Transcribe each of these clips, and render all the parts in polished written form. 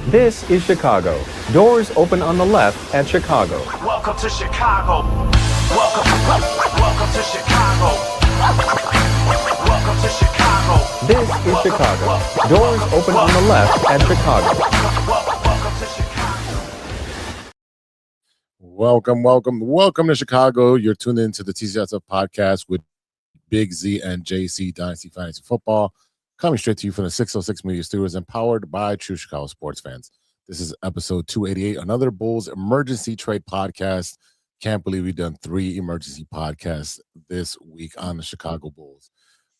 This is Chicago. Doors open on the left at Chicago. Welcome to Chicago. Welcome to Chicago. Welcome to Chicago. This is Chicago. Doors open on the left at Chicago. Welcome to Chicago. Welcome to Chicago. You're tuned into the TCSF podcast with Big Z and JC Dynasty Fantasy Football, coming straight to you from the 606 Media Studios and powered by True Chicago Sports Fans. This is episode 288, another Bulls emergency trade podcast. Can't believe we've done 3 emergency podcasts this week on the Chicago Bulls.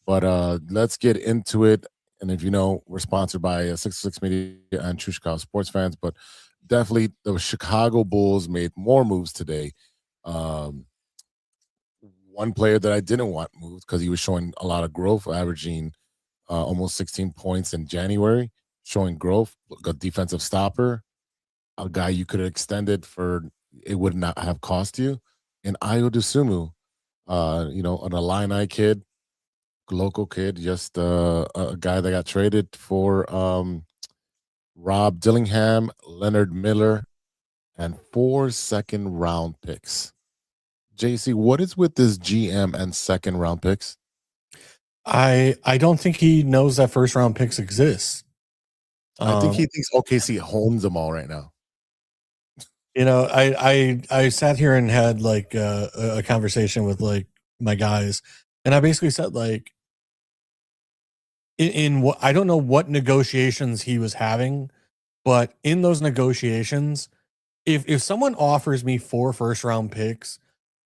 But let's get into it. And if you know, we're sponsored by 606 Media and True Chicago Sports Fans, but definitely the Chicago Bulls made more moves today. One player that I didn't want moved because he was showing a lot of growth, averaging almost 16 points in January, showing growth, a defensive stopper, a guy you could have extended for it would not have cost you. And Ayo Dosunmu, an Illini kid, local kid, just a guy that got traded for Rob Dillingham, Leonard Miller, and 4 second-round picks. JC, what is with this GM and second-round picks? I don't think he knows that first round picks exist. I think he thinks OKC owns them all right now. I sat here and had like a conversation with like my guys, and I basically said like in what I don't know what negotiations he was having, but in those negotiations, if someone offers me 4 first round picks,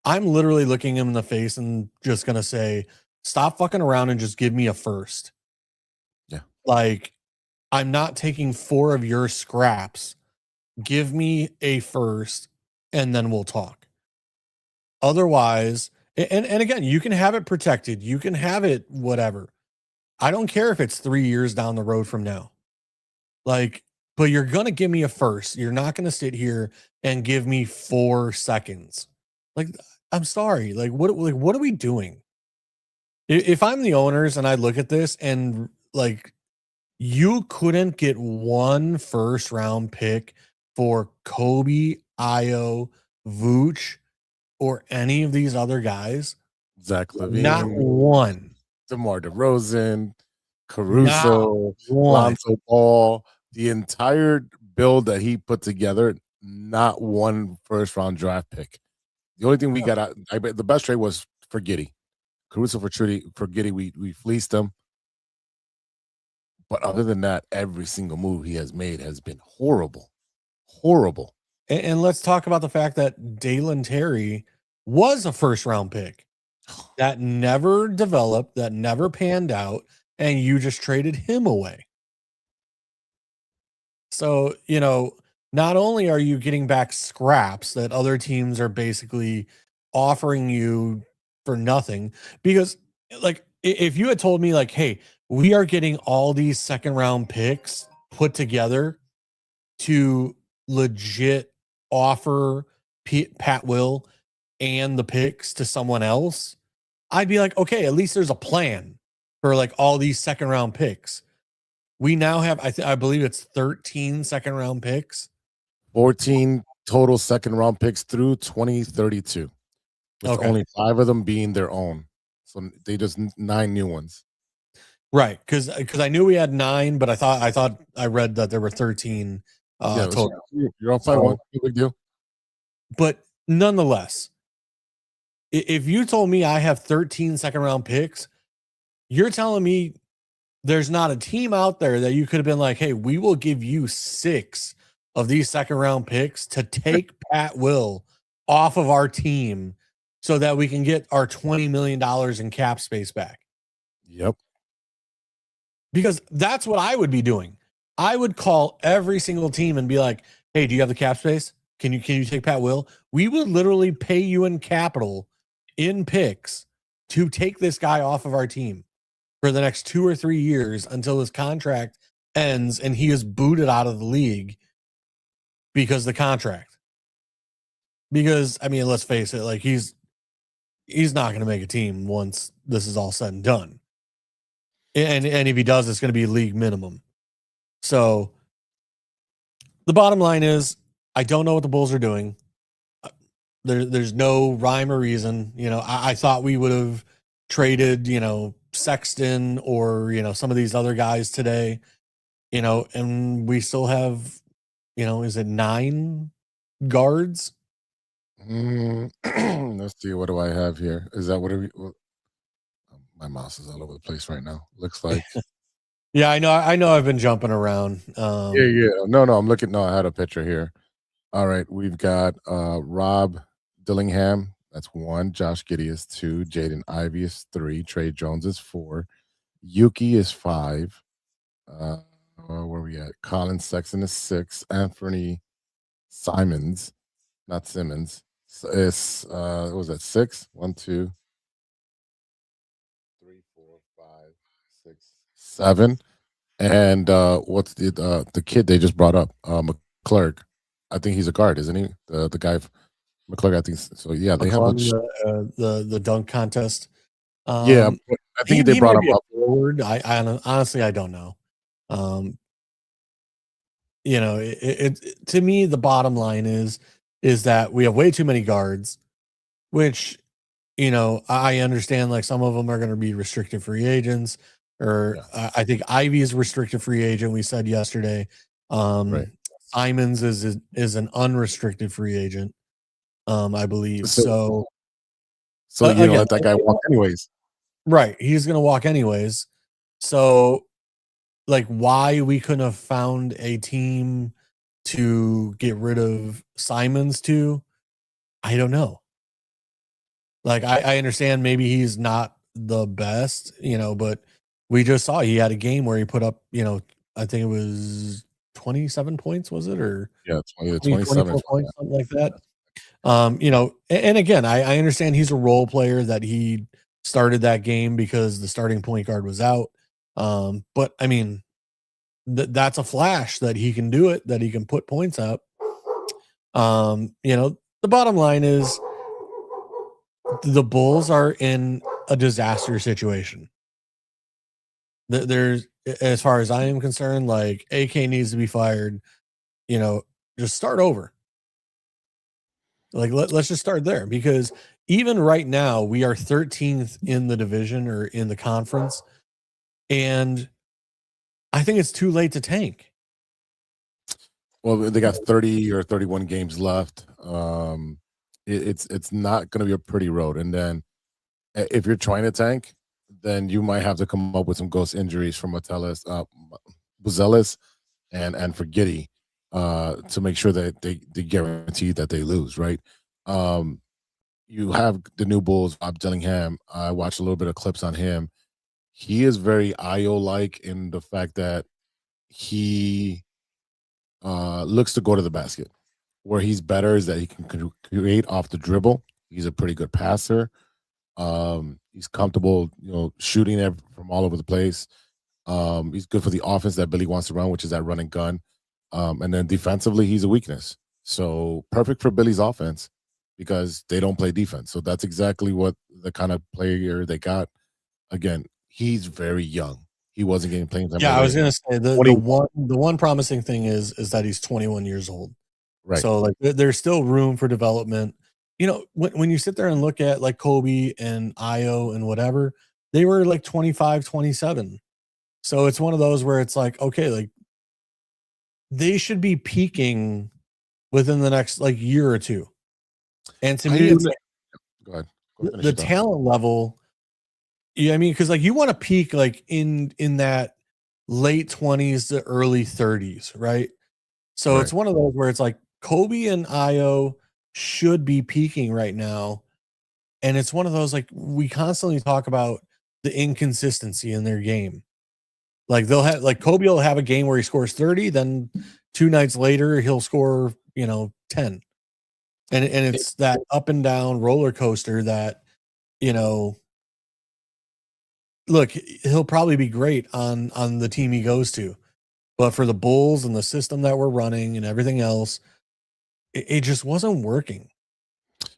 I'm literally looking him in the face and just gonna say, stop fucking around and just give me a first. Yeah. Like, I'm not taking 4 of your scraps. Give me a first and then we'll talk. Otherwise, and again, you can have it protected. You can have it whatever. I don't care if it's 3 years down the road from now. Like, but you're going to give me a first. You're not going to sit here and give me 4 seconds. Like, I'm sorry. Like, what are we doing? If I'm the owners and I look at this and like you couldn't get 1 first round pick for Kobe, Ayo, Vooch, or any of these other guys, Zach LaVine, not one. DeMar DeRozan, Caruso, Lonzo Ball, the entire build that he put together, not 1 first round draft pick. The only thing we got out, the best trade was for Giddey. Caruso for Giddey, we fleeced him. But other than that, every single move he has made has been horrible. Horrible. And let's talk about the fact that Dalen Terry was a first round pick that never developed, that never panned out, and you just traded him away. So, not only are you getting back scraps that other teams are basically offering you for nothing, because like if you had told me like, hey, we are getting all these second round picks put together to legit offer Pat Will and the picks to someone else, I'd be like, okay, at least there's a plan for like all these second round picks. We now have, I believe it's 13 second round picks. 14 total second round picks through 2032. With only 5 of them being their own. So they just 9 new ones. Right. Because I knew we had 9, but I read that there were 13 total. You're on 5-1. No big deal. But nonetheless, if you told me I have 13 second round picks, you're telling me there's not a team out there that you could have been like, hey, we will give you 6 of these second round picks to take Pat Will off of our team so that we can get our $20 million in cap space back. Yep. Because that's what I would be doing. I would call every single team and be like, hey, do you have the cap space? Can you take Pat Will? We would literally pay you in capital, in picks, to take this guy off of our team for the next 2 or 3 years until his contract ends and he is booted out of the league because the contract. Because, I mean, let's face it, like he's not going to make a team once this is all said and done. And if he does, it's going to be league minimum. So the bottom line is, I don't know what the Bulls are doing. There's no rhyme or reason. I thought we would have traded, Sexton or, some of these other guys today, and we still have, is it 9 guards? Let's see. What do I have here? Is that what? My mouse is all over the place right now. Looks like. Yeah, I know. I've been jumping around. Yeah. No. I'm looking. No, I had a picture here. All right, we've got Rob Dillingham. That's 1. Josh Giddey is 2. Jaden Ivey is 3. Trey Jones is 4. Yuki is 5. Where are we at? Colin Sexton is 6. Anthony Simons, not Simmons, is what was that? 6? 1, 2, 3, 4, 5, 6, 7. And what's the kid they just brought up? McClurg. I think he's a guard, isn't he? The guy McClurg, I think so. Yeah, they have the dunk contest. Yeah, I think they brought him up forward. I honestly I don't know. It to me the bottom line is that we have way too many guards, which I understand. Like some of them are going to be restricted free agents, or I think Ivy is a restricted free agent. We said yesterday. Right. Simons is an unrestricted free agent, I believe. So again, let that guy walk anyways. Right, he's gonna walk anyways. So, like, why we couldn't have found a team to get rid of Simons to, I don't know. Like, I understand maybe he's not the best, but we just saw he had a game where he put up, I think it was 27 points, was it? Or 27 points, something like that. And again, I understand he's a role player, that he started that game because the starting point guard was out. But I mean, that's a flash that he can do it, that he can put points up. The bottom line is the Bulls are in a disaster situation. There's, as far as I am concerned, like AK needs to be fired, just start over. Like, let's just start there, because even right now we are 13th in the division or in the conference. And I think it's too late to tank. Well, they got 30 or 31 games left. It's not going to be a pretty road. And then if you're trying to tank, then you might have to come up with some ghost injuries from Buzelis and for Giddey to make sure that they guarantee that they lose, right? You have the new Bulls, Rob Dillingham. I watched a little bit of clips on him. He is very Ayo-like in the fact that he looks to go to the basket. Where he's better is that he can create off the dribble. He's a pretty good passer. He's comfortable, shooting from all over the place. He's good for the offense that Billy wants to run, which is that run and gun. And then defensively, he's a weakness. So perfect for Billy's offense because they don't play defense. So that's exactly what the kind of player they got. Again, he's very young. He wasn't getting playing time. Yeah, I was gonna say the one promising thing is that he's 21 years old. Right. So like there's still room for development. When you sit there and look at like Kobe and Ayo and whatever, they were like 25, 27. So it's one of those where it's like, okay, like they should be peaking within the next like year or two. And to me, it's go ahead. The talent level. Yeah, I mean, because like you want to peak like in that late 20s to early 30s, right? So It's one of those where it's like Kobe and Ayo should be peaking right now. And it's one of those, like, we constantly talk about the inconsistency in their game. Like they'll have, like Kobe will have a game where he scores 30, then 2 nights later he'll score, 10. And it's that up and down roller coaster that, look, he'll probably be great on the team he goes to. But for the Bulls and the system that we're running and everything else, it just wasn't working.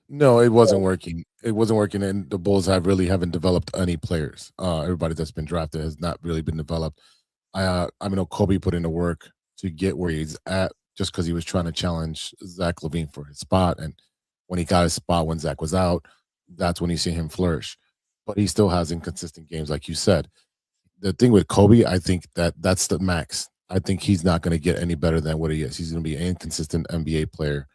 No, it wasn't working. It wasn't working, and the Bulls haven't developed any players. Everybody that's been drafted has not really been developed. I know Kobe put in the work to get where he's at, just because he was trying to challenge Zach LaVine for his spot. And when he got his spot when Zach was out, that's when you see him flourish. But he still has inconsistent games, like you said. The thing with Kobe, I think that's the max. I think he's not going to get any better than what he is. He's going to be an inconsistent NBA player.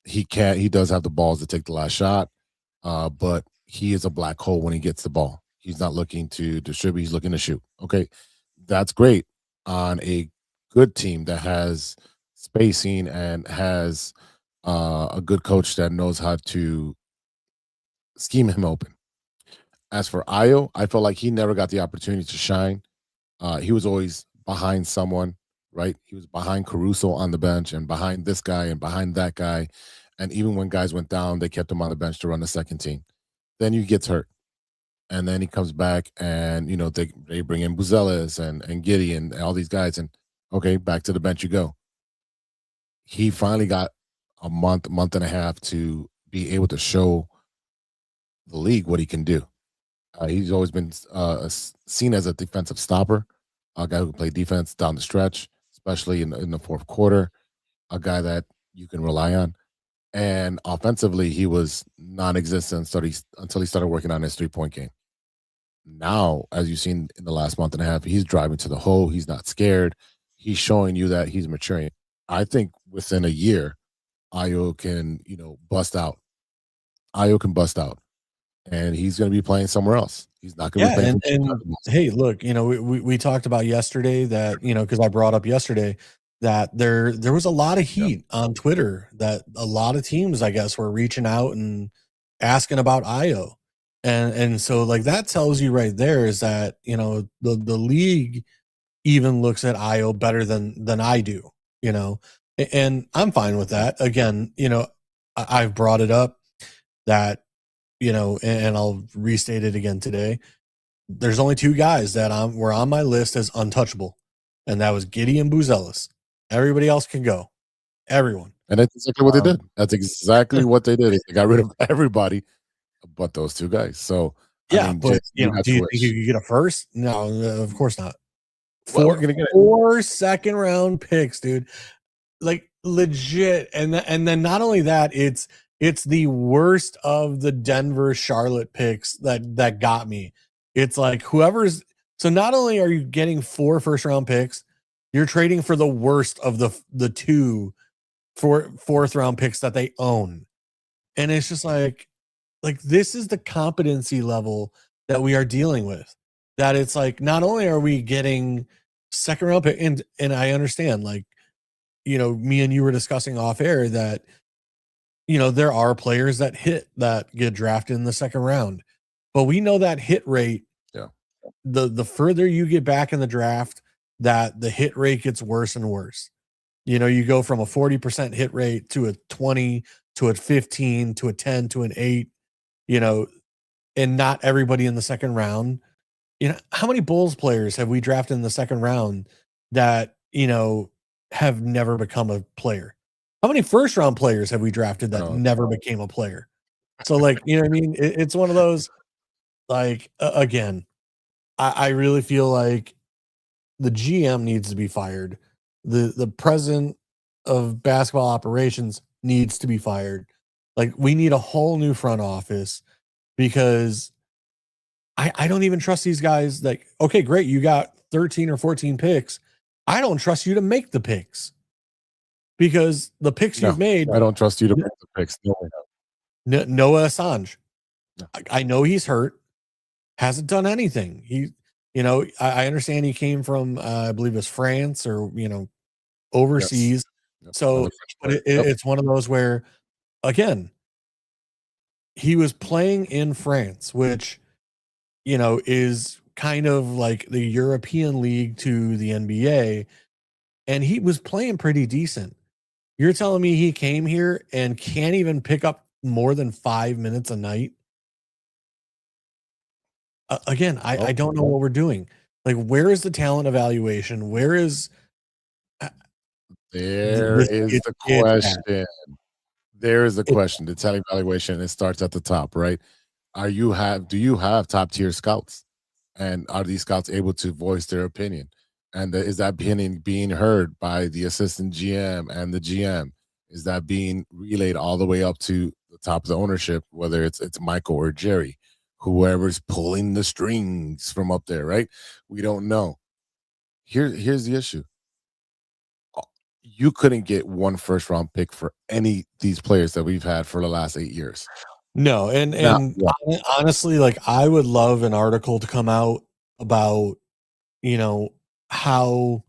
He does have the balls to take the last shot, but he is a black hole when he gets the ball. He's not looking to distribute. He's looking to shoot. Okay, that's great on a good team that has spacing and has a good coach that knows how to scheme him open. As for Ayo, I felt like he never got the opportunity to shine. He was always behind someone, right? He was behind Caruso on the bench and behind this guy and behind that guy. And even when guys went down, they kept him on the bench to run the second team. Then he gets hurt. And then he comes back and, they bring in Buzelis and Gideon and all these guys. And, okay, back to the bench you go. He finally got a month and a half to be able to show the league what he can do. He's always been seen as a defensive stopper, a guy who can play defense down the stretch, especially in the fourth quarter, a guy that you can rely on. And offensively, he was non-existent until he started working on his three-point game. Now, as you've seen in the last month and a half, he's driving to the hole. He's not scared. He's showing you that he's maturing. I think within a year, Ayo can, bust out. Ayo can bust out. And he's going to be playing somewhere else. He's not going to be playing. And hey, look, we talked about yesterday that, because I brought up yesterday that there was a lot of heat on Twitter that a lot of teams, I guess, were reaching out and asking about Ayo. And so like that tells you right there is that, the league even looks at Ayo better than I do, and I'm fine with that. Again, I've brought it up that, and I'll restate it again today. There's only two guys that were on my list as untouchable, and that was Gideon Buzelis. Everybody else can go. Everyone. And that's exactly what they did. That's exactly what they did. They got rid of everybody but those two guys. So yeah, but do you think you get a first? No, of course not. Four second round picks, dude. Like legit. And then not only that, it's the worst of the Denver Charlotte picks that got me. It's like so not only are you getting 4 first round picks, you're trading for the worst of the 2 fourth round picks that they own. And it's just like this is the competency level that we are dealing with. That it's like not only are we getting second round pick, and I understand, like, me and you were discussing off air that there are players that get drafted in the second round, but we know that hit rate. Yeah. The further you get back in the draft, that the hit rate gets worse and worse. You go from a 40% hit rate to a 20 to a 15 to a 10 to an 8, and not everybody in the second round. How many Bulls players have we drafted in the second round that, have never become a player? How many first round players have we drafted that never became a player? So like, what I mean? It's one of those, like, again, I really feel like the GM needs to be fired. The president of basketball operations needs to be fired. Like, we need a whole new front office, because I don't even trust these guys. Like, okay, great. You got 13 or 14 picks. I don't trust you to make the picks, because the picks you've made. I don't trust you to make the picks. Noah Assange. No. I know he's hurt. Hasn't done anything. I understand he came from, I believe it was France or, overseas. Yes. So but it's one of those where, again, he was playing in France, which, is kind of like the European league to the NBA, and he was playing pretty decent. You're telling me he came here and can't even pick up more than 5 minutes a night? Again, I don't know what we're doing. Like, where is the talent evaluation? Where is There is the question. There is the question. The talent evaluation, it starts at the top, right? Do you have top tier scouts? And are these scouts able to voice their opinion? And is that being heard by the assistant GM and the GM? Is that being relayed all the way up to the top of the ownership, whether it's Michael or Jerry, whoever's pulling the strings from up there, right? We don't know. Here's the issue. You couldn't get one first round pick for any of these players that we've had for the last 8 years. No, and honestly, like I would love an article to come out about, how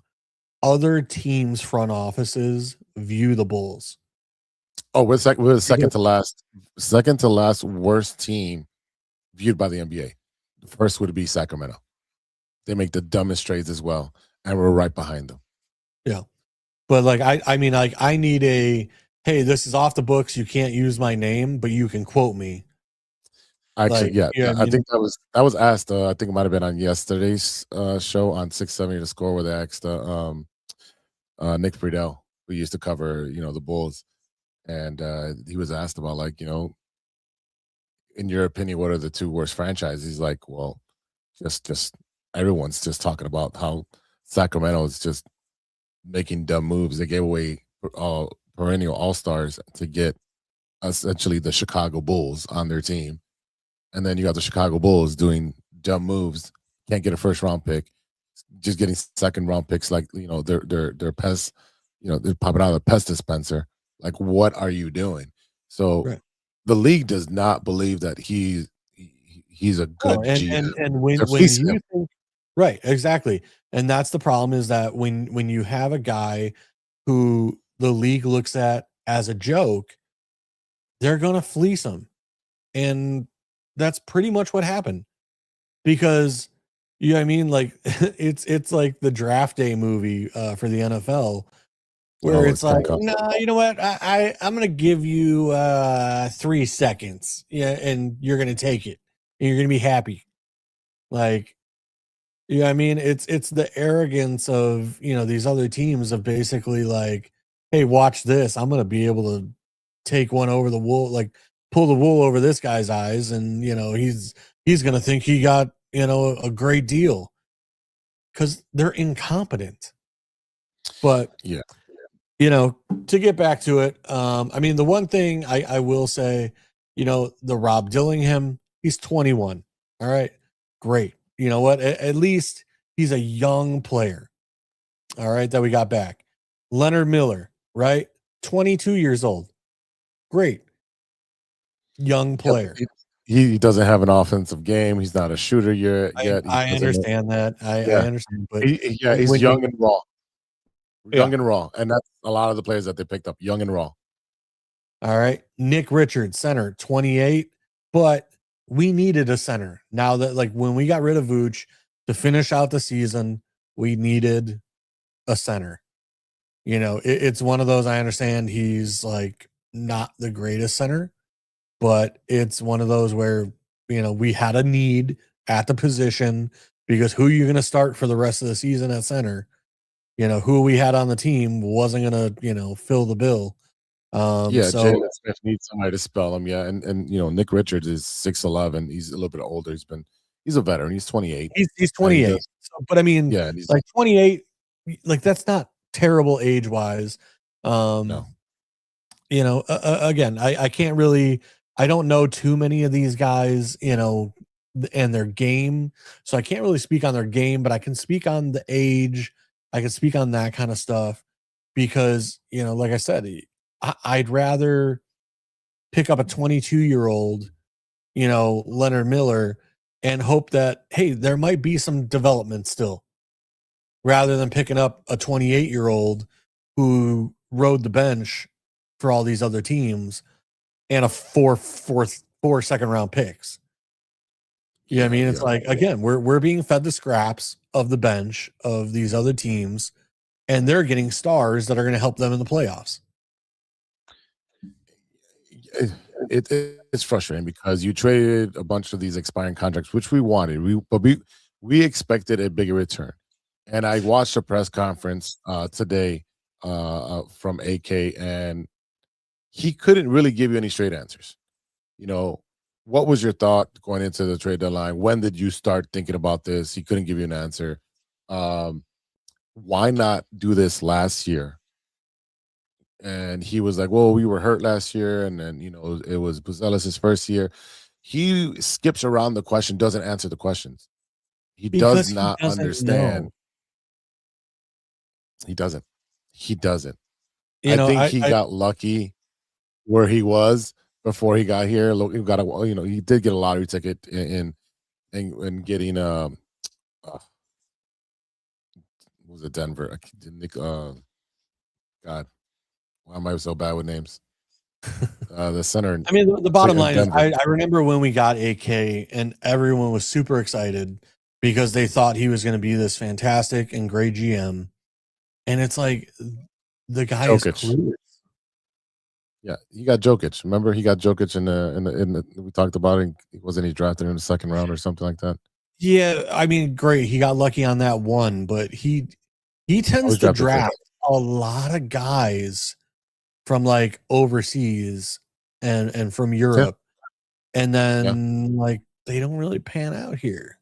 other teams' front offices view the Bulls. Oh, we're second to last worst team viewed by the NBA. The first would be Sacramento. They make the dumbest trades as well, and we're right behind them. Yeah. But like I mean, like I need hey, this is off the books. You can't use my name, but you can quote me. Actually, Like, yeah, I think that was asked. I think it might have been on yesterday's show on 670 The Score, where they asked Nick Friedel, who used to cover the Bulls, and he was asked about like in your opinion, what are the two worst franchises? He's like, well, just everyone's just talking about how Sacramento is just making dumb moves. They gave away perennial all-stars to get essentially the Chicago Bulls on their team. And then you got the Chicago Bulls doing dumb moves, can't get a first round pick, just getting second round picks like they're pests, they're popping out of the pest dispenser. Like, what are you doing? So the league does not believe that he's a good GM. And when you think, right, exactly. And that's the problem, is that when you have a guy who the league looks at as a joke, they're gonna fleece him. And that's pretty much what happened. Because I mean, like it's like the draft day movie for the NFL, where it's like, nah, you know what? I'm gonna give you 3 seconds. Yeah, and you're gonna take it and you're gonna be happy. Like, I mean, it's the arrogance of these other teams of basically like, hey, watch this. I'm gonna be able to take one over the wool, like pull the wool over this guy's eyes, and he's gonna think he got a great deal because they're incompetent. But yeah, to get back to it, I mean, the one thing I will say, the Rob Dillingham, he's 21. All right, great. You know what? At least he's a young player. All right, that we got back. Leonard Miller, right? 22 years old. Great. Young player. He doesn't have an offensive game. He's not a shooter yet. I understand that. I understand. But he's young and raw. Young and raw. And that's a lot of the players that they picked up. Young and raw. All right. Nick Richards, center, 28. But we needed a center. Now that, like, when we got rid of Vooch to finish out the season, we needed a center. It's one of those, I understand he's like not the greatest center, but it's one of those where, we had a need at the position, because who you're going to start for the rest of the season at center, who we had on the team wasn't going to, fill the bill. So Jalen Smith needs somebody to spell him. Yeah. And Nick Richards is 6'11". He's a little bit older. He's a veteran. He's 28. He's 28. But I mean, like 28, like that's not terrible age wise. No. Again, I can't really, I don't know too many of these guys, and their game. So I can't really speak on their game, but I can speak on the age. I can speak on that kind of stuff because, like I said, I'd rather pick up a 22-year-old, Leonard Miller, and hope that, hey, there might be some development still, rather than picking up a 28-year-old who rode the bench for all these other teams and a four second round picks. You know what I mean? It's like, again, we're being fed the scraps of the bench of these other teams, and they're getting stars that are going to help them in the playoffs. It's frustrating because you traded a bunch of these expiring contracts, which we wanted. We expected a bigger return. And I watched a press conference today from AK, and he couldn't really give you any straight answers. What was your thought going into the trade deadline? When did you start thinking about this? He couldn't give you an answer. why not do this last year? And he was like, well, we were hurt last year. And then, it was Buzelis' first year. He skips around the question, doesn't answer the questions. He does Because he not doesn't understand. know. He doesn't. He doesn't. You I know, think he I got lucky where he was before he got here. He got he did get a lottery ticket in getting was it Denver? God, why am I so bad with names? The center. I mean, the bottom line is, Denver. I remember when we got AK and everyone was super excited because they thought he was going to be this fantastic and great GM. And it's like, the guy is clueless. Yeah, he got Jokic. Remember, he got Jokic in the we talked about it. Wasn't he drafted in the second round or something like that? Yeah, I mean, great. He got lucky on that one, but he tends to draft a lot of guys from like overseas and from Europe, and then like they don't really pan out here.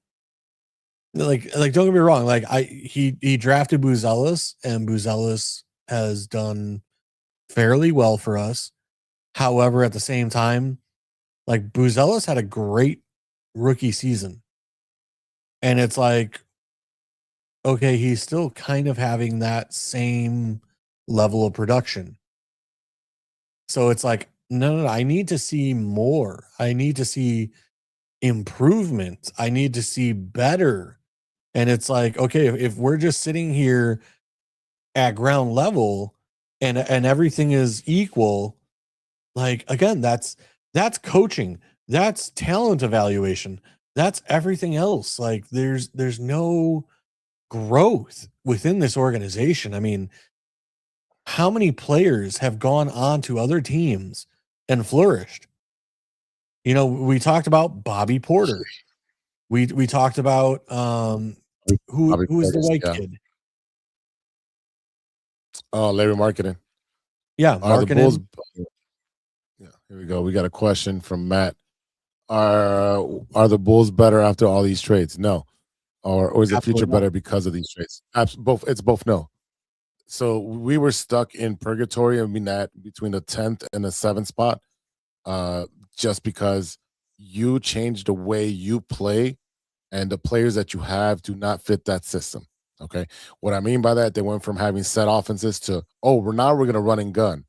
Like don't get me wrong. Like he drafted Buzelis, and Buzelis has done fairly well for us. However, at the same time, like Buzelis had a great rookie season, and it's like, okay, he's still kind of having that same level of production. So it's like, no, I need to see more. I need to see improvement. I need to see better. And it's like, okay, if we're just sitting here at ground level and everything is equal, like, again, that's coaching. That's talent evaluation. That's everything else. Like there's no growth within this organization. I mean, how many players have gone on to other teams and flourished? You know, we talked about Bobby Porter. We talked about who is the white kid? Oh, Larry Marketing. Yeah, Marketing. Yeah, here we go. We got a question from Matt. Are the Bulls better after all these trades? No. Or is the future better because of these trades? Both. It's both no. So we were stuck in purgatory. I mean, that between the 10th and the 7th spot, just because you changed the way you play, and the players that you have do not fit that system. Okay, what I mean by that, they went from having set offenses to, we're going to run and gun.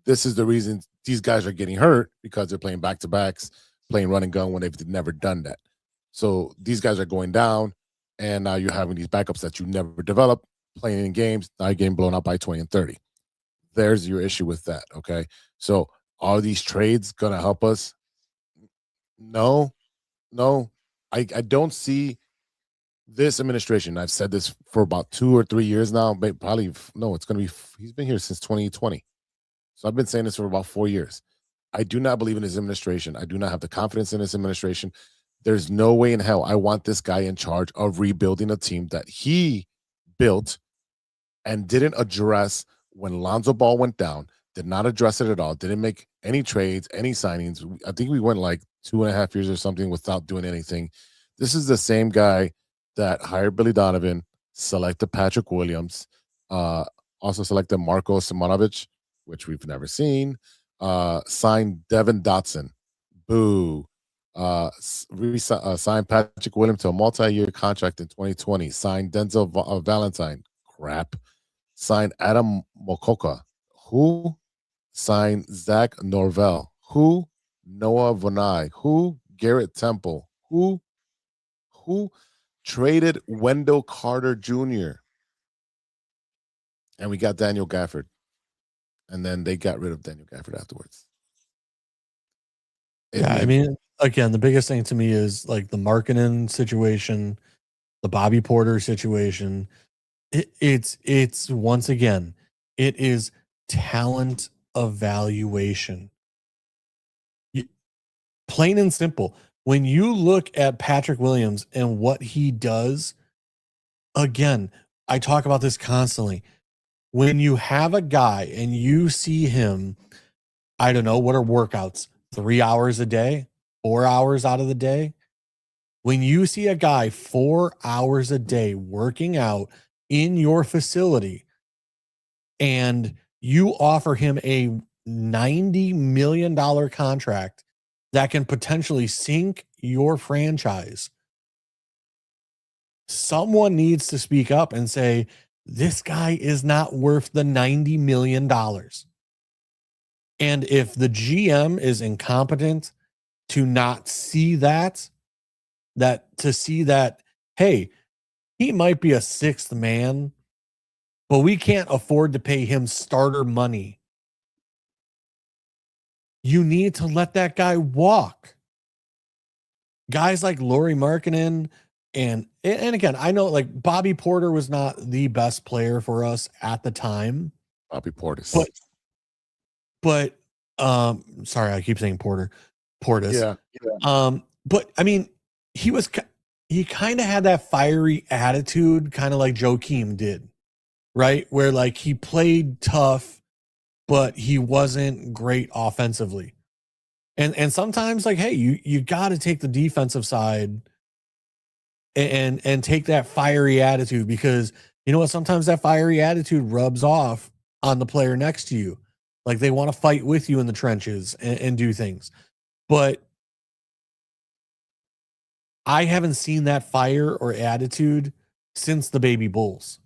This is the reason these guys are getting hurt, because they're playing back to backs, playing run and gun when they've never done that. So these guys are going down, and now you're having these backups that you never developed, playing in games, now you're getting blown out by 20 and 30. There's your issue with that, okay? So are these trades going to help us? No. I don't see this administration. I've said this for about 2 or 3 years now, but probably, no, it's going to be, he's been here since 2020. So I've been saying this for about 4 years. I do not believe in his administration. I do not have the confidence in his administration. There's no way in hell I want this guy in charge of rebuilding a team that he built and didn't address when Lonzo Ball went down, did not address it at all, didn't make any trades, any signings. I think we went like 2.5 years or something without doing anything. This is the same guy that hired Billy Donovan, selected Patrick Williams, also selected Marko Simonovic, which we've never seen, signed Devin Dotson, boo, signed Patrick Williams to a multi-year contract in 2020, signed Denzel Valentine, crap, signed Adam Mokoka, who, signed Zach Norvell, who, Noah Vonai, who, Garrett Temple, who traded Wendell Carter Jr., and we got Daniel Gafford. And then they got rid of Daniel Gafford afterwards. I mean, again, the biggest thing to me is like the Markkanen situation, the Bobby Porter situation. It's once again, it is talent evaluation. Plain and simple. When you look at Patrick Williams and what he does, again, I talk about this constantly. When you have a guy and you see him, I don't know, what are workouts? 3 hours a day, 4 hours out of the day. When you see a guy 4 hours a day working out in your facility and you offer him a $90 million contract that can potentially sink your franchise, someone needs to speak up and say, this guy is not worth the $90 million. And if the GM is incompetent to not see that, hey, he might be a sixth man, but we can't afford to pay him starter money. You need to let that guy walk. Guys like Lauri Markkanen and again, I know like Bobby Porter was not the best player for us at the time. Bobby Portis. But sorry, I keep saying Portis. Yeah. But I mean, he kind of had that fiery attitude, kind of like Joakim did, right? Where like he played tough, but he wasn't great offensively. And sometimes like, hey, you got to take the defensive side and take that fiery attitude, because you know what? Sometimes that fiery attitude rubs off on the player next to you. Like they want to fight with you in the trenches and do things. But I haven't seen that fire or attitude since the Baby Bulls.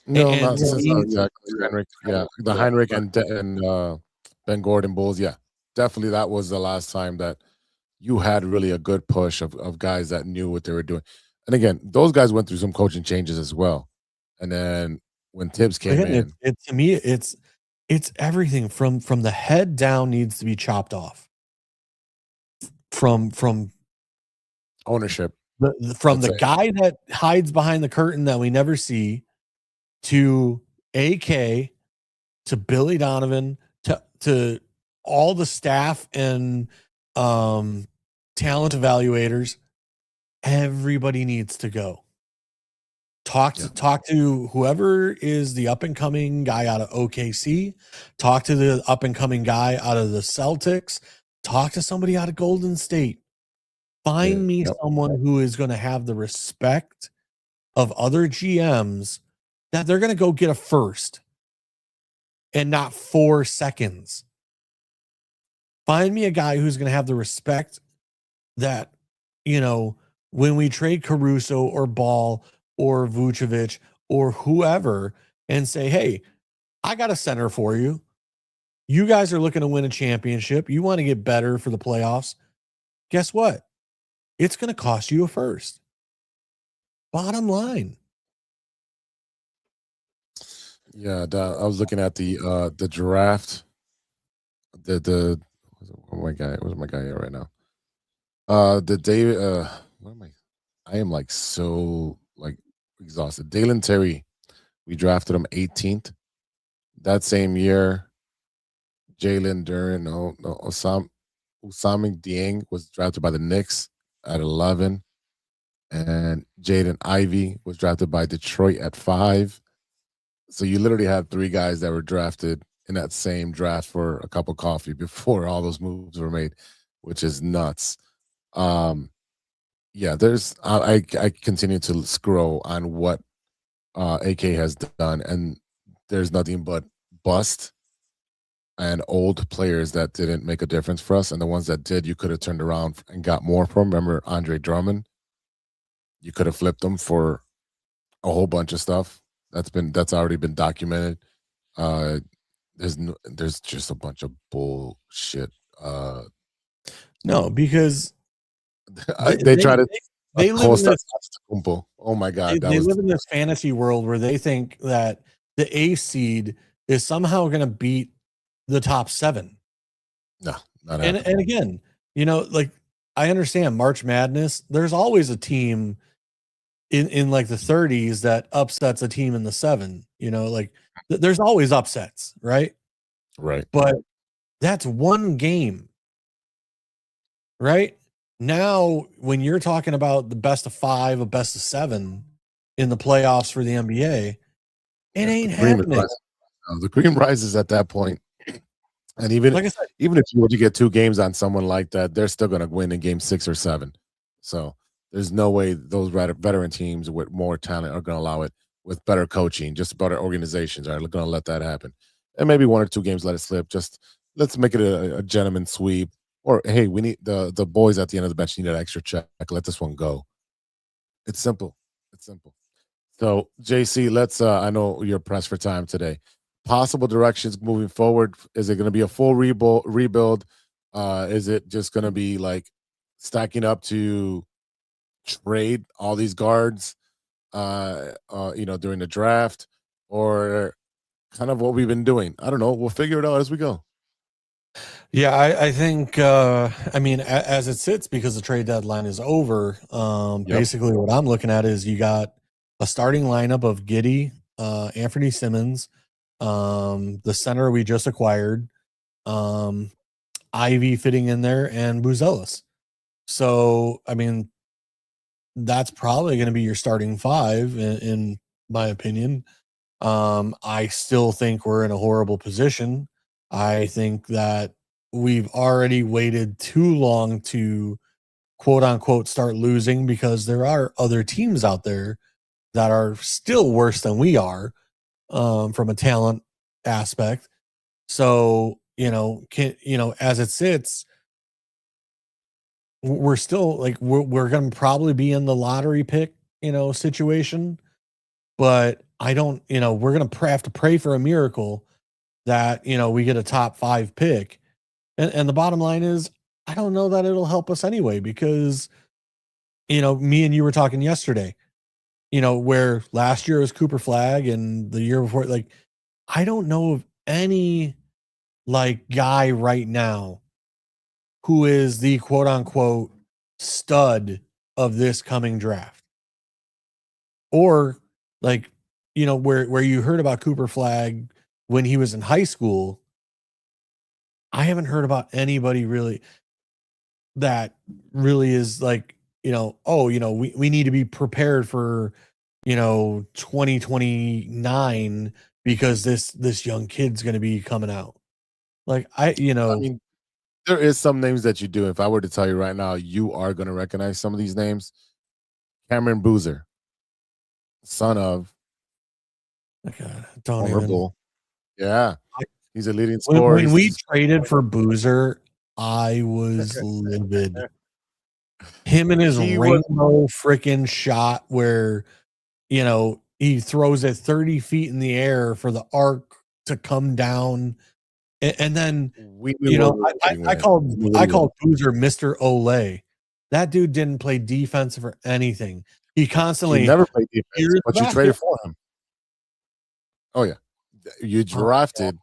No, not since Heinrich. Yeah, the Heinrich and Ben Gordon Bulls. Yeah, definitely that was the last time that you had really a good push of guys that knew what they were doing. And again, those guys went through some coaching changes as well. And then when Tibbs came in, to me, it's everything from the head down needs to be chopped off. From ownership, from the guy that hides behind the curtain that we never see, to AK, to Billy Donovan, to all the staff and talent evaluators, everybody needs to go. Talk to whoever is the up and coming guy out of OKC. Talk to the up and coming guy out of the Celtics. Talk to somebody out of Golden State. Find me someone who is going to have the respect of other GMs that they're going to go get a first and not 4 seconds. Find me a guy who's going to have the respect that, you know, when we trade Caruso or Ball or Vucevic or whoever and say, hey, I got a center for you. You guys are looking to win a championship. You want to get better for the playoffs. Guess what? It's going to cost you a first. Bottom line. Yeah, I was looking at the draft. Where's my guy here right now? The David. What am I am like so like exhausted. Dalen Terry, we drafted him 18th. That same year, Jalen Duren, Osama Dieng was drafted by the Knicks at 11, and Jaden Ivey was drafted by Detroit at 5. So you literally had 3 guys that were drafted in that same draft for a cup of coffee before all those moves were made, which is nuts. Yeah, there's I continue to scroll on what AK has done, and there's nothing but bust and old players that didn't make a difference for us, and the ones that did, you could have turned around and got more from. Remember Andre Drummond? You could have flipped them for a whole bunch of stuff. That's already been documented. There's just a bunch of bullshit. No, because they try to. They live in this, oh my god! They live in this fantasy world where they think that the A seed is somehow going to beat the top 7. No, not and again, you know, like I understand March Madness. There's always a team in like the 30s that upsets a team in the 7. You know, like there's always upsets, right? Right. But that's one game, right? Now, when you're talking about the best of 5, a best of 7 in the playoffs for the NBA, it ain't happening. The cream rises at that point. And even, like I said, even if you were to get 2 games on someone like that, they're still going to win in game 6 or 7. So There's no way those veteran teams with more talent are going to allow it with better coaching, just better organizations are going to let that happen. And maybe 1 or 2 games let it slip. Just let's make it a gentleman sweep. Or hey, we need the boys at the end of the bench need an extra check. Let this one go. It's simple. It's simple. So JC, let's I know you're pressed for time today. Possible directions moving forward. Is it going to be a full rebuild? Is it just going to be like stacking up to trade all these guards during the draft, or kind of what we've been doing? I don't know. We'll figure it out as we go. Yeah, I think I mean as it sits, because the trade deadline is over, basically what I'm looking at is you got a starting lineup of Giddey, Anthony Simmons, the center we just acquired, Ivy fitting in there, and Buzelis. So I mean that's probably going to be your starting 5 in my opinion. I still think we're in a horrible position. I think that we've already waited too long to quote unquote start losing, because there are other teams out there that are still worse than we are from a talent aspect. So, as it sits, we're still like, we're going to probably be in the lottery pick, situation, but I don't, we're going to have to pray for a miracle that, we get a top 5 pick. And the bottom line is, I don't know that it'll help us anyway, because, me and you were talking yesterday, where last year was Cooper Flag and the year before, like, I don't know of any like guy right now who is the quote unquote stud of this coming draft. Or like, where you heard about Cooper Flag when he was in high school, I haven't heard about anybody really that really is like, we need to be prepared for, 2029 because this young kid's going to be coming out. Like I mean, there is some names that you do. If I were to tell you right now, you are going to recognize some of these names. Cameron Boozer, son of Bull. Yeah. He's a leading scorer. When we traded for Boozer, I was livid. Him and his rainbow freaking shot where, he throws it 30 feet in the air for the arc to come down. And then, I called Boozer Mr. Olay. That dude didn't play defense for anything. He never played defense, but you traded for him. Oh, yeah. You drafted.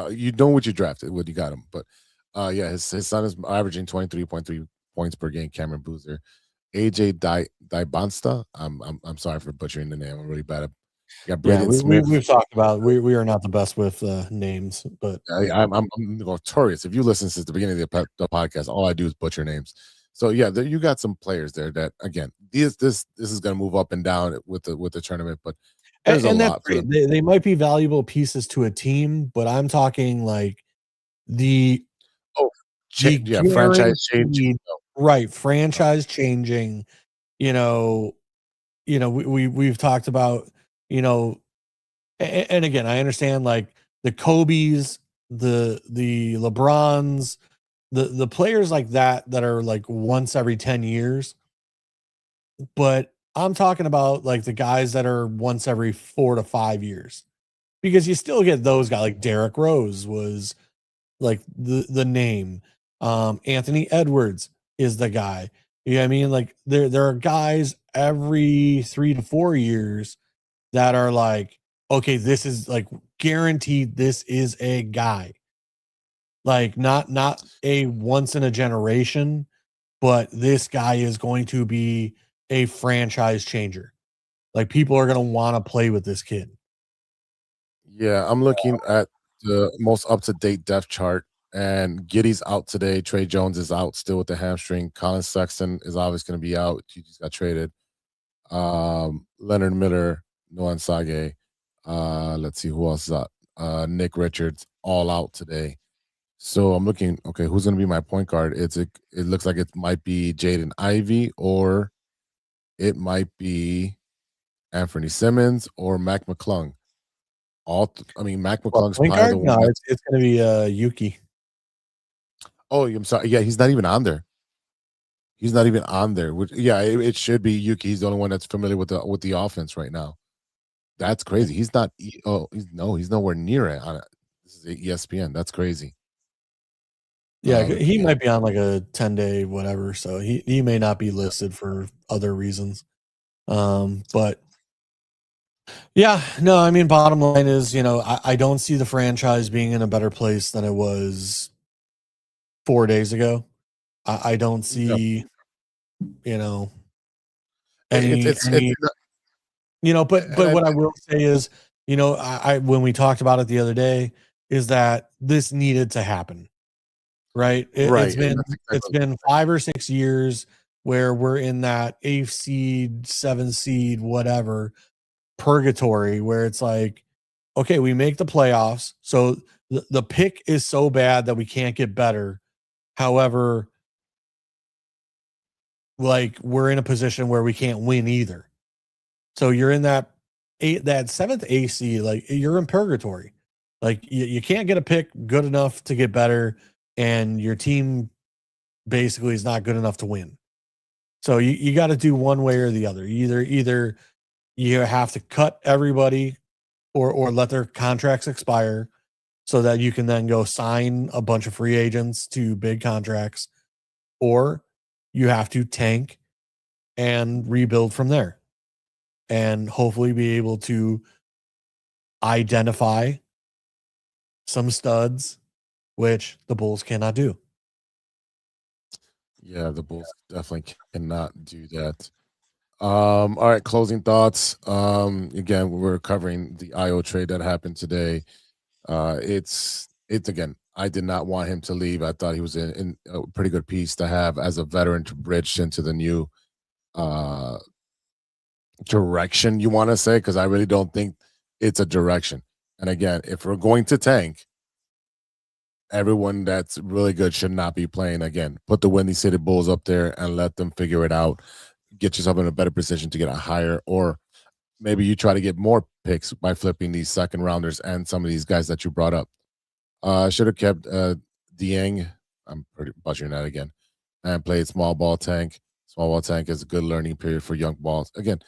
You know what you drafted when you got him. But, his son is averaging 23.3 points per game, Cameron Boozer. AJ Dybonsta. I'm sorry for butchering the name. I'm really bad at we've talked about we are not the best with names, but I'm notorious. If you listen since the beginning of the podcast, all I do is butcher names. So yeah, you got some players there that again, this is going to move up and down with the tournament, but there's a lot. They might be valuable pieces to a team, but I'm talking like franchise changing, right? Franchise changing. We've talked about. And again, I understand like the Kobe's, the LeBrons, the players like that are like once every 10 years. But I'm talking about like the guys that are once every 4 to 5 years, because you still get those guys. Like Derrick Rose was like the name. Anthony Edwards is the guy. You know what I mean? Like there are guys every 3 to 4 years that are like, okay, this is like guaranteed. This is a guy, like not a once in a generation, but this guy is going to be a franchise changer. Like people are going to want to play with this kid. Yeah, I'm looking at the most up to date depth chart, and Giddey's out today. Trey Jones is out still with the hamstring. Colin Sexton is obviously going to be out. He just got traded. Leonard Miller, Noah Sage, let's see who else is out. Nick Richards, all out today. So I'm looking, okay, who's going to be my point guard? It looks like it might be Jaden Ivey or it might be Anthony Simmons or Mac McClung. Mac McClung's Point probably the guard? one. No, it's going to be Yuki. Oh, I'm sorry. Yeah, he's not even on there. He's not even on there. It should be Yuki. He's the only one that's familiar with the offense right now. That's crazy. He's not. He's nowhere near it on it. This is ESPN. That's crazy. Yeah, he might be on like a 10-day whatever, so he may not be listed for other reasons. But yeah, no, I mean, bottom line is, I don't see the franchise being in a better place than it was 4 days ago. I don't see, any, but what I will say is, I when we talked about it the other day, is that this needed to happen, right? It's been 5 or 6 years where we're in that 8th seed, 7th seed, whatever purgatory, where it's like, okay, we make the playoffs, so the pick is so bad that we can't get better. However, like, we're in a position where we can't win either. So you're in that 7th AC, like, you're in purgatory. Like, you can't get a pick good enough to get better, and your team basically is not good enough to win. So you got to do one way or the other. Either you have to cut everybody or let their contracts expire so that you can then go sign a bunch of free agents to big contracts, or you have to tank and rebuild from there and hopefully be able to identify some studs, which the Bulls cannot do. Yeah, the Bulls definitely cannot do that. All right, closing thoughts. Again, we're covering the Ayo trade that happened today. It's again, I did not want him to leave. I thought he was in a pretty good piece to have as a veteran to bridge into the new direction, you want to say, because I really don't think it's a direction. And again, if we're going to tank, everyone that's really good should not be playing. Again, put the Windy City Bulls up there and let them figure it out. Get yourself in a better position to get a higher, or maybe you try to get more picks by flipping these second rounders and some of these guys that you brought up. Should have kept Dieng. I'm pretty butchering that again. And played small ball tank. Small ball tank is a good learning period for young balls. Again,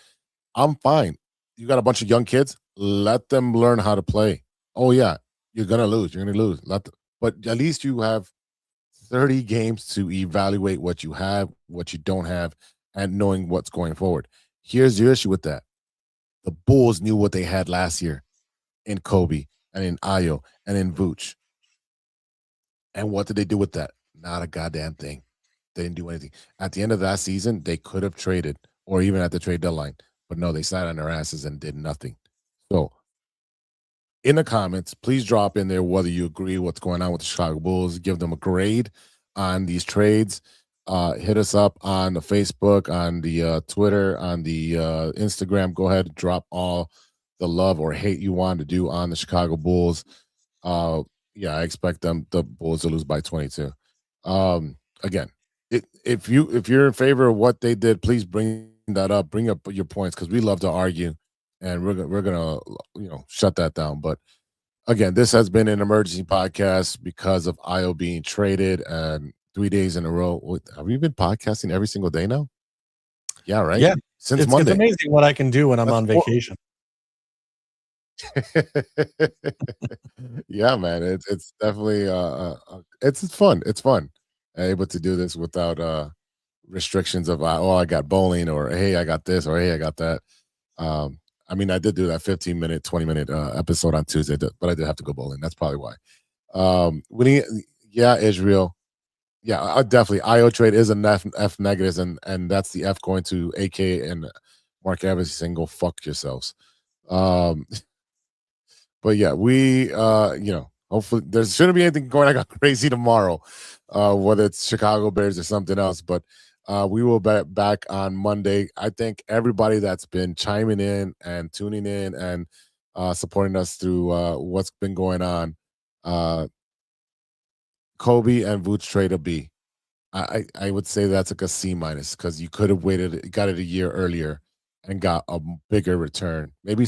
I'm fine. You got a bunch of young kids. Let them learn how to play. Oh yeah, you're gonna lose. You're gonna lose. But at least you have 30 games to evaluate what you have, what you don't have, and knowing what's going forward. Here's your issue with that. The Bulls knew what they had last year in Kobe and in Ayo and in Vooch. And what did they do with that? Not a goddamn thing. They didn't do anything. At the end of that season, they could have traded, or even at the trade deadline. But no, they sat on their asses and did nothing. So in the comments, please drop in there whether you agree what's going on with the Chicago Bulls. Give them a grade on these trades. Hit us up on the Facebook, on the Twitter, on the Instagram. Go ahead and drop all the love or hate you want to do on the Chicago Bulls. Yeah, I expect the Bulls to lose by 22. Again, if you're in favor of what they did, please bring that up. Bring up your points, because we love to argue, and we're gonna shut that down. But again, this has been an emergency podcast because of Ayo being traded, and 3 days in a row. Have you been podcasting every single day now? Yeah, right. Yeah, Since Monday. It's amazing what I can do when I'm on vacation. Yeah, man, it's definitely it's fun. It's fun able to do this without restrictions of I got bowling, or hey, I got this, or hey, I got that. I mean, I did do that 15-minute, 20-minute episode on Tuesday, but I did have to go bowling. That's probably why. Israel. Yeah, definitely. Ayo trade is an F negatives, and that's the F going to AK and Mark Evans saying go fuck yourselves. But yeah, we hopefully there shouldn't be anything going on crazy tomorrow, whether it's Chicago Bears or something else. But we will be back on Monday. I thank everybody that's been chiming in and tuning in and supporting us through what's been going on. Kobe and Vooch trade a B. I would say that's like a C minus because you could have got it a year earlier and got a bigger return. Maybe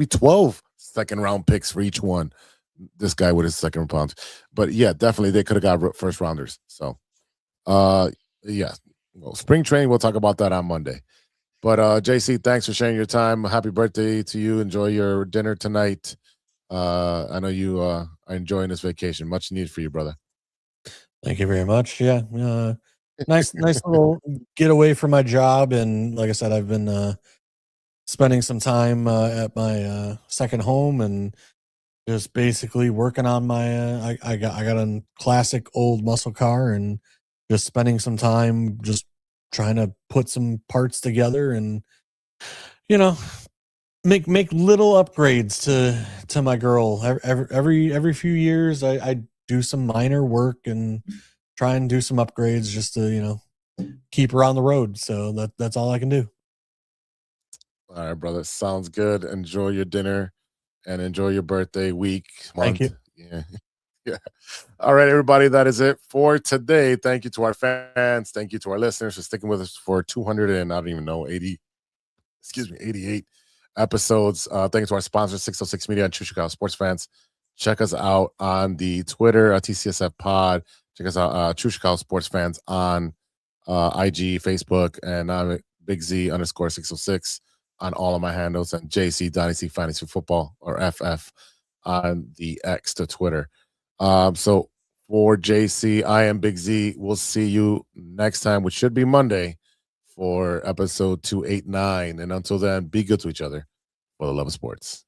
12 second round picks for each one. This guy with his second round, but yeah, definitely they could have got first rounders. So, yeah, well, spring training, we'll talk about that on Monday. But JC, thanks for sharing your time. Happy birthday to you. Enjoy your dinner tonight. I know you are enjoying this vacation. Much needed for you, brother. Thank you very much. Yeah. Nice little getaway from my job. And like I said, I've been spending some time at my second home and just basically working on my I got a classic old muscle car and just spending some time just trying to put some parts together and make little upgrades to my girl. Every few years I do some minor work and try and do some upgrades just to keep her on the road. So that's all I can do. All right, brother. Sounds good. Enjoy your dinner and enjoy your birthday week, month. Thank you. Yeah. Yeah. All right, everybody. That is it for today. Thank you to our fans. Thank you to our listeners for sticking with us for 200 and I don't even know 88 episodes. Thank you to our sponsor, 606 Media and True Chicago Sports Fans. Check us out on the Twitter, TCSF Pod. Check us out, True Chicago Sports Fans on IG, Facebook, and I'm Big Z _606 on all of my handles, and JC Dynasty Fantasy Football or FF on the X to Twitter. So for JC, I am Big Z. We'll see you next time, which should be Monday, for episode 289. And until then, be good to each other for the love of sports.